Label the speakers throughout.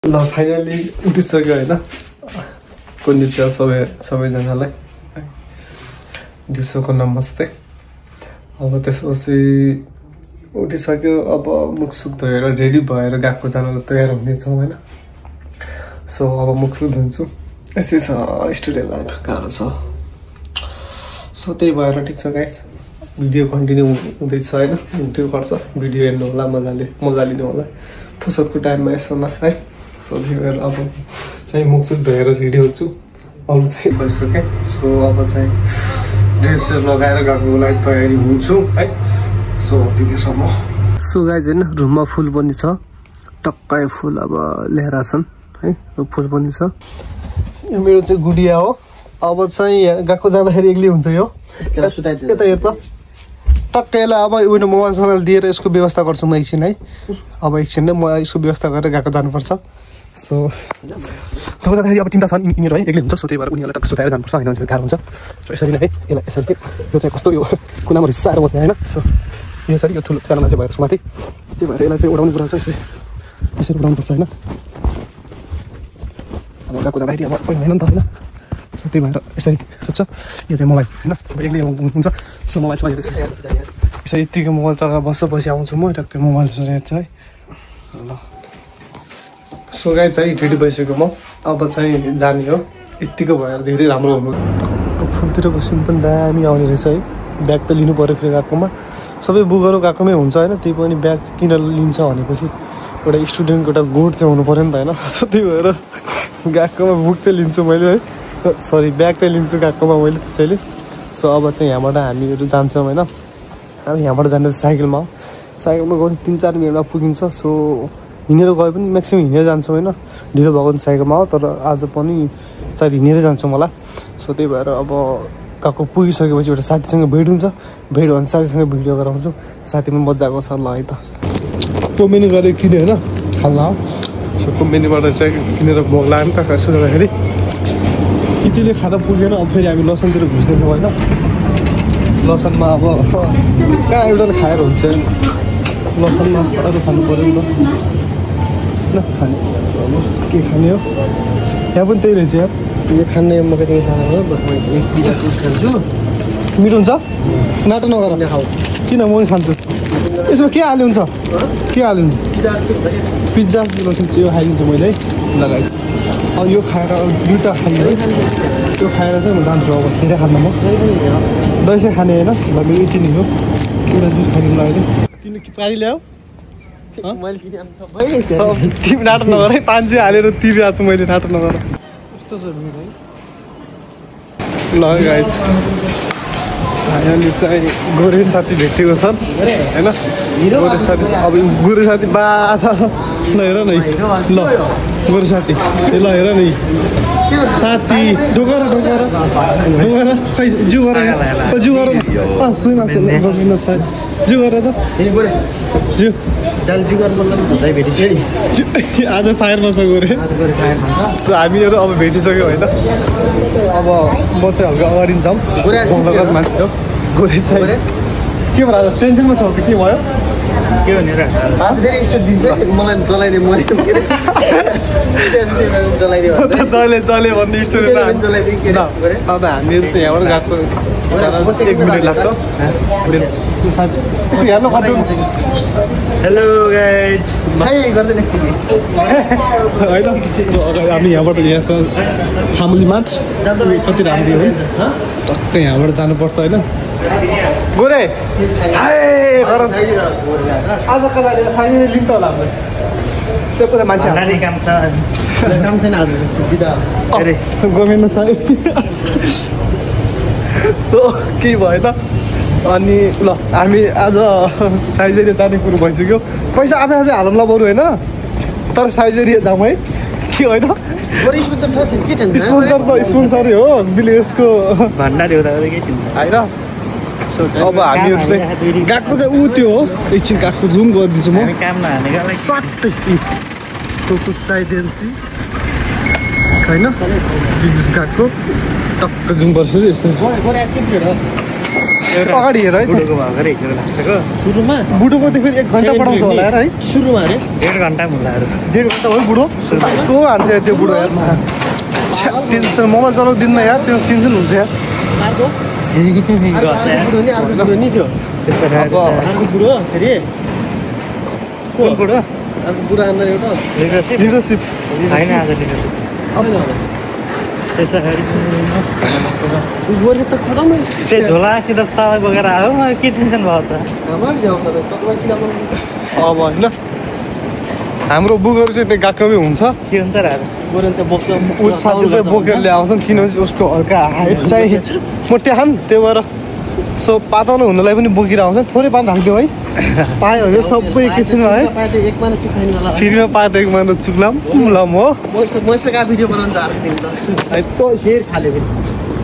Speaker 1: ल फाइनली उठिसक्यो हैन कोन्निचिवा सबैजनालाई दिउँसोको नमस्ते। अब त्यसपछि उठिसक्यो, अब मुखसुख धोएर रेडी भएर गएको जानलाई तयार हुने छौँ हैन। सो अब मुखसुख धुन्छु, यसै छ स्टुडेन्ट लाइफ गाह्रो छ। सो त्यही भएर ठिक छ गाइस, भिडियो कन्टिन्यू हुँदैछ हैन, हुँदै गर्छ। भिडियो हेर्नु होला, मजा लिनु होला फुर्सदको टाइममा यसो न है। सो त्यही अब चाहिँ मुखसुख धोएर रेडी हुन्छु, अरू चाहिँ भइसक्यो। सो अब चाहिँ ड्रेस लगाएर गएको लागि तयारी हुन्छु है। सो त्यतिसम्म। सो गाइज होइन, रुममा फुल पनि छ, टक्कै फुल अब ल्याएर छन् है, फुल पनि छ। यो मेरो चाहिँ गुडिया हो। अब चाहिँ गएको जाँदाखेरि एक्लै हुन्छ यो, यता हेर त टक्कै यसलाई अब उयो मोबाइल दिएर यसको व्यवस्था गर्छु म एकछिन है। अब एकछिन नै म यसको व्यवस्था गरेर गएको जानुपर्छ। सो तपाईँ जाँदाखेरि अब चिन्ता छ यिनीहरू है, एक्लै हुन्छ। सो त्यही भएर उनीहरूलाई टक्क सुताएर जानुपर्छ होइन, गाह्रो हुन्छ। सो यसरी नै है, यसलाई यसरी यो चाहिँ कस्तो यो कुनामा रिसाएर बस्ने होइन। सो यो चाहिँ यो ठुलो सानो मान्छे भएर माथि, त्यही भएर यसलाई चाहिँ उडाउनु कुरा छ, यसरी उडाउनुपर्छ होइन। अब गएको जाँदाखेरि अब कोही होइन नि त होइन। सो त्यही भएर यसरी सोध्छ। यो चाहिँ मोबाइल होइन, एक्लै हुन्छ। सो मोबाइल यसरी यत्तिकै मोबाइल चलाएर बस्छ, आउँछु म टक्कै मोबाइल हेर्छ है। ल सो गाइस चाहिँ रेडी भइसक्यो म, अब चाहिँ जाने हो। यत्तिकै भएर धेरै राम्रो हुनु। फुलतिरको सिन पनि दामी आउने रहेछ है। ब्याग त लिनु पऱ्यो फेरि गएकोमा, सबै बुकहरू गएकोमै हुन्छ होइन। त्यही पनि ब्याग किन लिन्छ भनेपछि एउटा स्टुडेन्टको एउटा गोड चाहिँ हुनु पऱ्यो नि त होइन। सो त्यही भएर गएकोमा बुक चाहिँ लिन्छु मैले है, सरी ब्याग चाहिँ लिन्छु गएकोमा मैले त्यसैले। सो अब चाहिँ यहाँबाट हामीहरू जान्छौँ होइन। अब यहाँबाट जाँदा साइकलमा हो, साइकलमा गयो 3-4 मिनटमा पुगिन्छ। सो हिँडेर गए पनि म्याक्सिमम् हिँडेर जान्छौँ होइन, ढिलो भएको साइकलमा हो। तर आज पनि सायद हिँडेरै जान्छौँ होला। सो त्यही भएर अब गएको पुगिसकेपछि एउटा साथीसँग भेट हुन्छ, भेट भयो भने साथीसँग भिडियो गराउँछु। साथी पनि मजाको छ ल है त। कोमेनी गरेर किन्यो होइन खाल्ला हो। सो कोमेनीबाट चाहिँ किनेर भोग लाग्यो नि त यसो गर्दाखेरि केटीले खाना पुगेन। अब फेरि हामी लसनतिर घुस्दैछौँ होइन। लसनमा अब कहाँ एउटा खाएर हुन्छ, लसनमा अरू खानु पऱ्यो नि त होइन। खाने के खाने हो, यहाँ पनि त्यही रहेछ यार। यो खाने मकै तिमी खाना हो, खान्छु मिठो हुन्छ। नाटो नगर खाऊ, किन म पनि खान्छु। यसमा के हाल्यो हुन्छ, के हाल्यो पिज्जा किलो ठिक छ, यो खाइदिन्छु मैले है लगाइ। अब यो खाएर दुईवटा खाने है, त्यो खाएर चाहिँ म जान्छु। अब धेरै खान्न म, दही चाहिँ खाने होइन। भए यति नै हो, एउटा जुस खाइदिनु लाग्यो। तिमी के पारी ल्याऊ, तिमी नाटक नगर है। 500 हालेर तिरिरहेको छु मैले, नाटक नगर। कस्तो छ भिड है। ल गाइस अहिले चाहिँ गोरे साथी भेटेको छन् होइन। गोरे साथी अब गोरे साथी बा ल हेर न, ल गोरे साथी ल हेर नि साथी ढोकर खै जिउ गरेर जिउ गरेर सुइमा जिउ गरेर त जिउ आज फायरमा छ गोरे। सो हामीहरू अब भेटिसक्यो होइन। अब म चाहिँ हल्का अगाडि जाउँ, मान्छे हो गोरे चाहिँ। के भयो आज टेन्सनमा छ त, के भयो
Speaker 2: के भनेर आज फेरि स्टोर दिन्छ मलाई चलाइदियो मैले
Speaker 1: चल्यो भन्ने स्टुडेन्ट। अब हामीहरू चाहिँ यहाँबाट गएको 1 मिनट लाग्छ।
Speaker 2: हेलो गाइज
Speaker 1: होइन। हामी यहाँबाट यहाँ छ फामिली मार्च, कति राम्रो हो टक्कै यहाँबाट जानुपर्छ होइन। गोरे आज कता लिन्छ होला त्यो कता मान्छे
Speaker 2: काम छैन आज
Speaker 1: गोमेन साई। सो केही भएन। अनि ल हामी आज साइजेरिया जाने कुरो भइसक्यो। पैसा आफै हालौँला बरु होइन, तर साइजेरिया जाउँ है के होइन। स्पोन्सरै हो विलेजको
Speaker 2: भण्डारी हो होइन।
Speaker 1: अब हामीहरू चाहिँ गएको चाहिँ ऊ त्यो हो, एकछिन गएको जुम गरिदिन्छु म
Speaker 2: काम नहानेको
Speaker 1: स्वाटै साइडेन्सी होइन। बिजनेस गएको टक्क जुम गर्छु यस्तो अगाडि हेर है
Speaker 3: बुढोको भर्खर हिँडेर लास्टको
Speaker 2: सुरुमा
Speaker 1: बुढोको त फेरि 1 घन्टा पढाउँछ होला यार है
Speaker 2: सुरुमा अरे
Speaker 3: 1.5 घन्टा मुलाहरू
Speaker 1: 1.5 घन्टा हो बुढो कस्तो हान्छ यार त्यो बुढो यार टेन्सन मोबाइल चलाउ दिन्न यार त्यो टेन्सन हुन्छ यार
Speaker 2: अर्को बुढो नि थियो
Speaker 3: त्यसबाट
Speaker 2: अर्को बुढो फेरि
Speaker 1: कुन बुढो
Speaker 2: अर्को बुढो आउँदा एउटा
Speaker 1: लिडरसिप
Speaker 3: होइन आज लिडरसिप त्यसरी
Speaker 2: गोरे त खतमै
Speaker 3: त्यो झोला किताब सबै बोकेर आयो मलाई के टेन्सन भयो त
Speaker 2: हाम्रो जाउँछ त तपाईँ किन
Speaker 1: अब होइन हाम्रो बुकहरू चाहिँ त्यहाँ गएकोमै हुन्छ
Speaker 3: के हुन्छ र आज
Speaker 2: गोरे चाहिँ बोक्छ
Speaker 1: ऊ साथीले बोकेर ल्याउँछन् किनभने उसको हल्का हाइट चाहिँ मोटे खान त्यही भएर सो पातलो हुनलाई पनि बोकेर आउँछ थोरै पानी राखिदियो है पायो भने सबै एकैछिनमा है
Speaker 2: एक माना चुखाइनु होला
Speaker 1: फ्रीमा पायो त 1 महिना चुक्लाम ल म
Speaker 2: मोइस्टरका भिडियो बनाउन चाहेको थिएँ नि त फेरि खाल्यो फेरि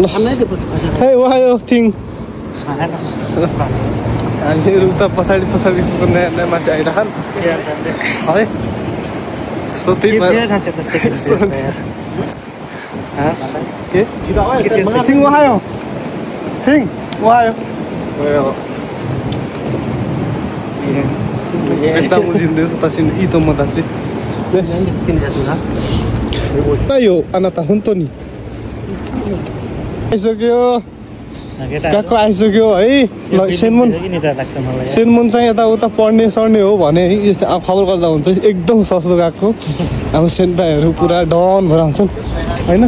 Speaker 2: ल खानै त्यो पछि खसा
Speaker 1: है वायो थिङ हामीहरू त पछाडि नयाँ नयाँ मान्छे आइरहन् है सो त्यही भएर के थिङ वायो थिङ वायो Estamos haciendo está haciendo y toma tachi. Ayo, anak tahun tu ni. आइसक्यो ट्याक्क आइसक्यो है ल सेनमुन चाहिँ यताउता पढ्ने सर्ने हो भने यो चाहिँ अब खबर गर्दा हुन्छ एकदम सस्तो गएको अब सेन्टाहरू पुरा डन भएर आउँछन् होइन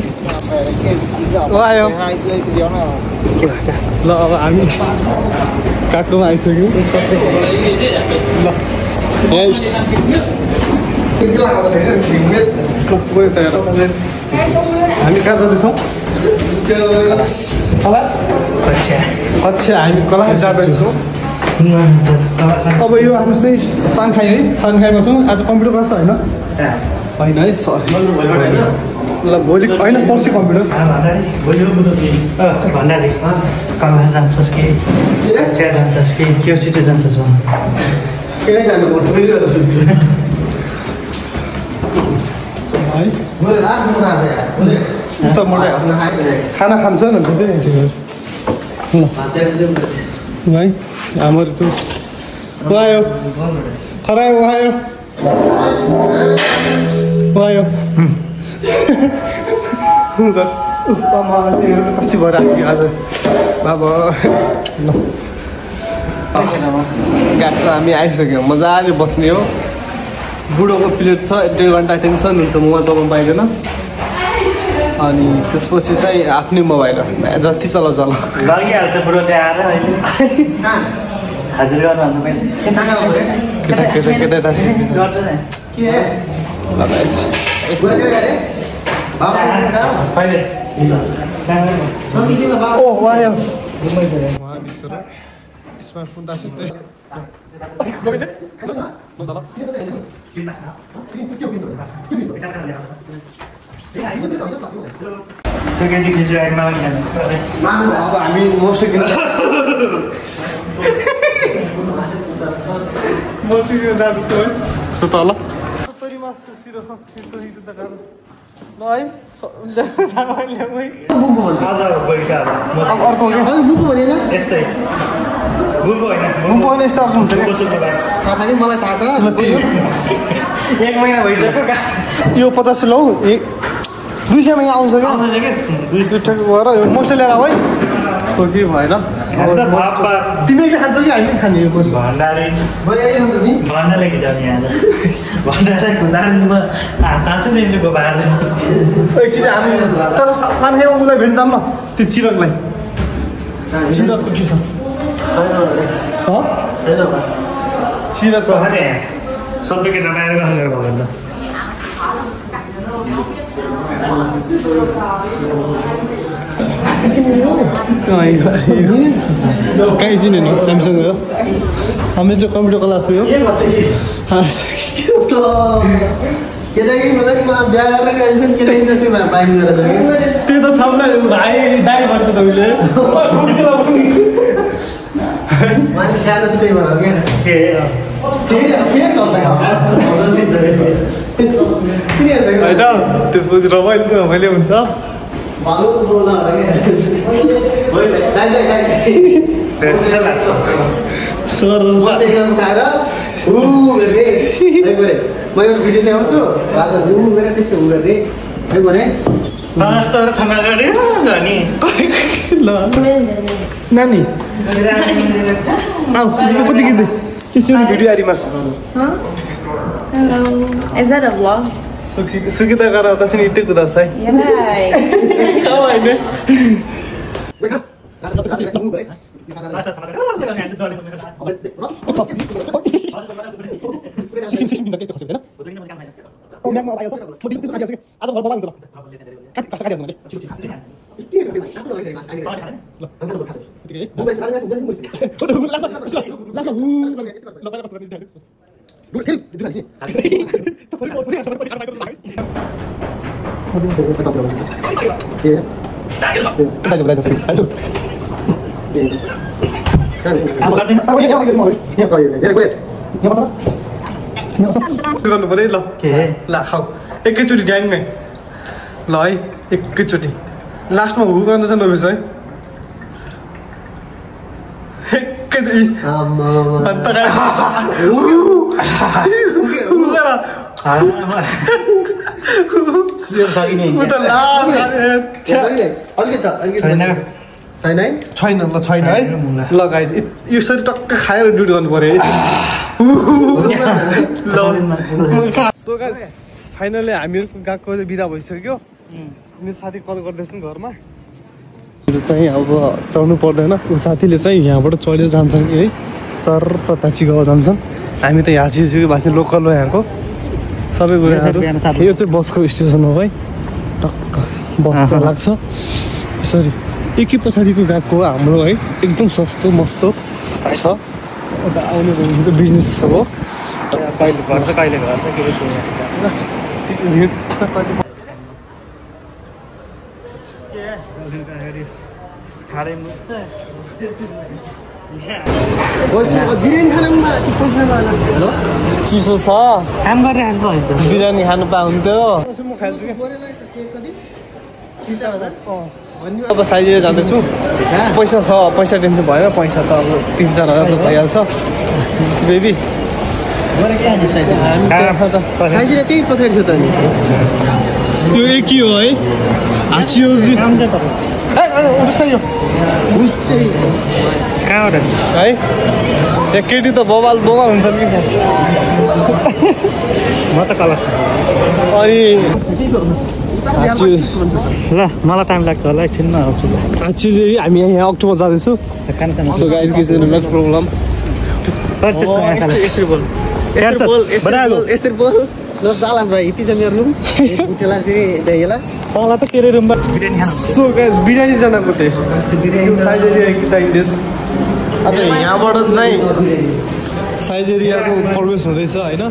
Speaker 1: आयो ल अब हामी काकोमा आइसक्यौँ ल हामी कहाँ जाँदैछौँ कक्षा हामी कलास जाँदैछौँ अब यो हाम्रो चाहिँ साङखाई है साङखाईमा छौँ आज कम्प्युटर क्लास होइन होइन है सरी ल भोलि होइन पर्सि कम्प्युटर
Speaker 3: भन्नाले कला जान्छस् कि चिया जान्छस् कि के छिटो जान्छस् भन
Speaker 1: खाना खान्छ नि है हाम्रो त आयो खरायो आयो आयो कस्तो भएर आयो आज बाबा ल गएको हामी आइसक्यौँ मजाले बस्ने हो बुढोको प्लेट छ 1.5 घन्टा टेन्सन हुन्छ मोबाइल चलाउनु पाइँदैन अनि त्यसपछि चाहिँ आफ्नै मोबाइल जति चलाउँछ
Speaker 3: लगिहाल्छ बुढो त्यहाँ आएर अहिले हाजिर गर्नु
Speaker 1: स्मार्टफोन अब हामी मर्सिकन जाँदैछु है सो तल
Speaker 2: मलाई थाहा छ
Speaker 3: 1 महिना भइसक्यो
Speaker 1: यो 50 लौ 200 मा यहाँ आउँछ क्या भएर मोस्ट ल्याएर है हो कि भएन तिमीले खान्छौ कि हामी खाने यो
Speaker 3: भन्नाले कि जाने यहाँ भन्नाले खुजारमा साँच्चै दिनुको बार्दैन
Speaker 1: एकचोटि हामी तर सानैमा उसलाई भेट्दाम न त्यो चिरकलाई चिरकको के छ चिरक
Speaker 3: सबै केटा बाहिर गरेर भयो त
Speaker 1: कहीँ चिने नि हामीसँग हो हामी चाहिँ कम्प्युटर क्लास हो त्यो त सबलाई भाइ दाइ भन्छ तपाईँले होइन त्यसपछि रमाइलो हुन्छ
Speaker 2: भालु बोल्न अरे होइन
Speaker 1: सर
Speaker 2: खाएर गर्ने है गरे म एउटा भिडियो देखाउँछु राजा गरेर त्यस्तो गर्ने है भने
Speaker 1: ल नानी कति किन्दै यसरी भिडियो आरिमा छ
Speaker 4: Hello. Is that a vlog?
Speaker 1: Sukita गरेर तसिन इत्ते कुदास है
Speaker 4: Yeah.
Speaker 1: गर्नु पर्यो ल ल खाऊ एकैचोटि ड्याङ्गै ल है एकैचोटि लास्टमा हु गर्नु छ नबिस है एकैचोटि अन्त छैन ल छैन है ल गाइज यसरी टक्क खाएर ड्युटी गर्नु पर्यो है सो गाइज फाइनली हामीहरू गएको बिदा भइसक्यो मेरो साथी कल गर्दैछन् घरमा चाहिँ अब चढ्नु पर्दैन ऊ साथीले चाहिँ यहाँबाट चढेर जान्छन् कि है सर ताची गाउँ जान्छन् हामी त यहाँ छिसक्यो भाषा लोकल हो यहाँको सबै कुराहरू यो चाहिँ बसको स्टेसन हो है टक्क बस त लाग्छ यसरी एकै पछाडिको गएको हाम्रो है एकदम सस्तो मस्तो छ अन्त आउने बिजनेस हो
Speaker 3: कहिले गर्छ कहिले गर्छ के
Speaker 2: बिरयानी खानुमा हेलो
Speaker 1: चिसो छ
Speaker 3: काम गरिरहेको
Speaker 1: बिरयानी खानु पाउँथ्यो म खान्छु अब साइजर जाँदैछु पैसा छ पैसा टेन्सन भएन पैसा त अब 3-4 हजार त भइहाल्छ बेबी
Speaker 2: साइजर त्यही पछाडि छ त नि
Speaker 1: त्यो एकै हो है आचियो
Speaker 3: कहाँबाट
Speaker 1: है त्यहाँ केटी त बबाल हुन्छ नि
Speaker 3: म त कलस
Speaker 1: अनि
Speaker 3: ल मलाई टाइम लाग्छ होला एकछिनमा आउँछु
Speaker 1: आची हामी यहाँ अक्टोबर जाँदैछु सो गाइज के छैन नेक्स्ट प्रब्लम
Speaker 2: यस्तै बोल ल जालास भाइ यति छ मेरो रुम उठेला फेरि देखेलास
Speaker 3: तँलाई त तेरो रुममा बिरयानी खानु
Speaker 1: सो गाइज बिरयानी जानको थिएँ अन्त यहाँबाट चाहिँ साइजेरियाको प्रवेश हुँदैछ होइन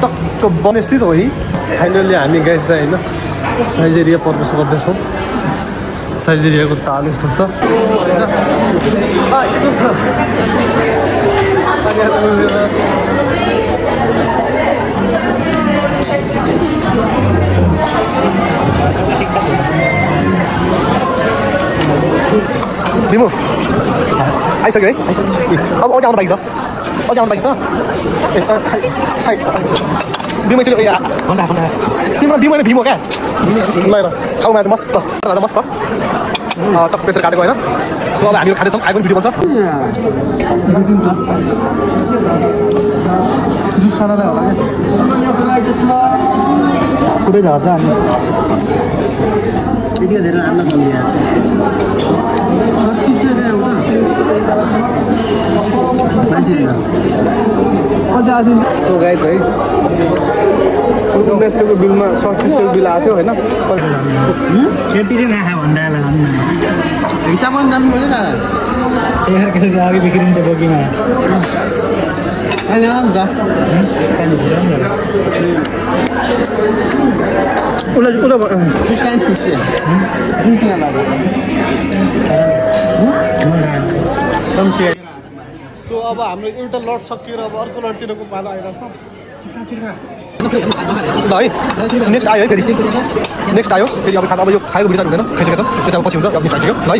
Speaker 1: टक्क बनेस्थित हो है फाइनल्ली हामी गाइज चाहिँ होइन साइजेरिया प्रवेश गर्दैछौँ साइजेरियाको ताल यस्तो छ यसो छ बिमो आइसक्यो है अब अझै आउनु बाँकी छ अझै आउनु बाँकी छ बिमो तिम्रो बिमो होइन भीमो क्या ल खाउमा चाहिँ मस्त राजा मस्त टक्क त्यसरी काटेको होइन सो अब हामीहरू खाँदैछौँ आएको भिडियो बन्छ जुस खानालाई होला
Speaker 3: पुरै झर्छ अनि
Speaker 2: यति धेरै राम्रो सम्झिया
Speaker 1: सो गाइज है 1900को बिलमा 3700 बिल आएको थियो होइन
Speaker 3: त्यति चाहिँ नखा भन्दा
Speaker 2: हिसाब पनि जानु पर्दैन
Speaker 3: अघि बिग्रिन्छ बोकीमा
Speaker 2: अहिले आउनु त
Speaker 1: सो अब हाम्रो एउटा लट सकिएर अब अर्को लटतिरको पालो आइरहेको छ ल है नेक्स्ट आयो है फेरि नेक्स्ट आयो फेरि अब खाना अब यो खाएको भिडियो हुँदैन खाइसक्यो त त्यो चाहिँ पछि हुन्छ अब खाइसक्यो ल है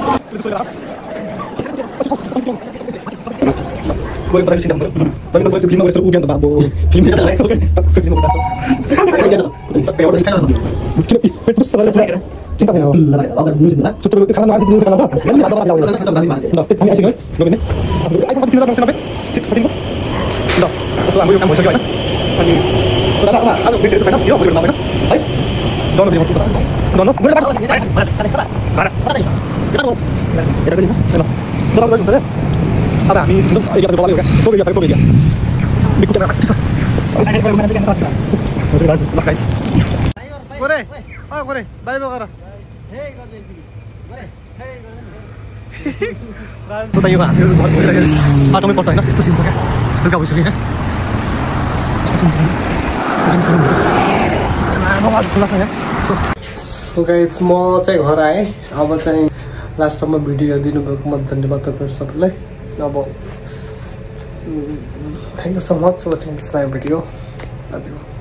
Speaker 1: गयो पछाडि सिधा भयो तपाईको त्यो फिल्ममा गएर उड्यान त बाबु फिल्म त लाग्यो पेट सबैले पुरा चिन्ता छैन अब चुप्पो खाना माथि खाना छ हामी आइसक्यो गयो नि आइफोन कति 3990 स्टिक कतिको ल त्यसो हाम्रो काम भइसक्यो हैन अनि दादा आज भिडियो छैन यो भिडियो नभएन है डन भिडियो त डन गुड बाटो अब हामी एकदम एक बल हो क्या तो गयो सबै गयो बिकु क्यामेरा छ ल गाइस गोरे आ गोरे बाइ बाइ गर हे गर्दै गोरे हे गर्दै त यो हाम्रो घर भइरहेको बाटोमै पर्छ हैन यस्तो सिन छ क्या बेलुका भइसक्यो क्या यस्तो सिन छ नमाज खुला छ यहाँ सो गाइस म चाहिँ घर आएँ अब चाहिँ लास्टमा भिडियो दिनुभएकोमा धन्यवाद तपाईहरु सबैलाई अब thank you so much for watching this video. Love you.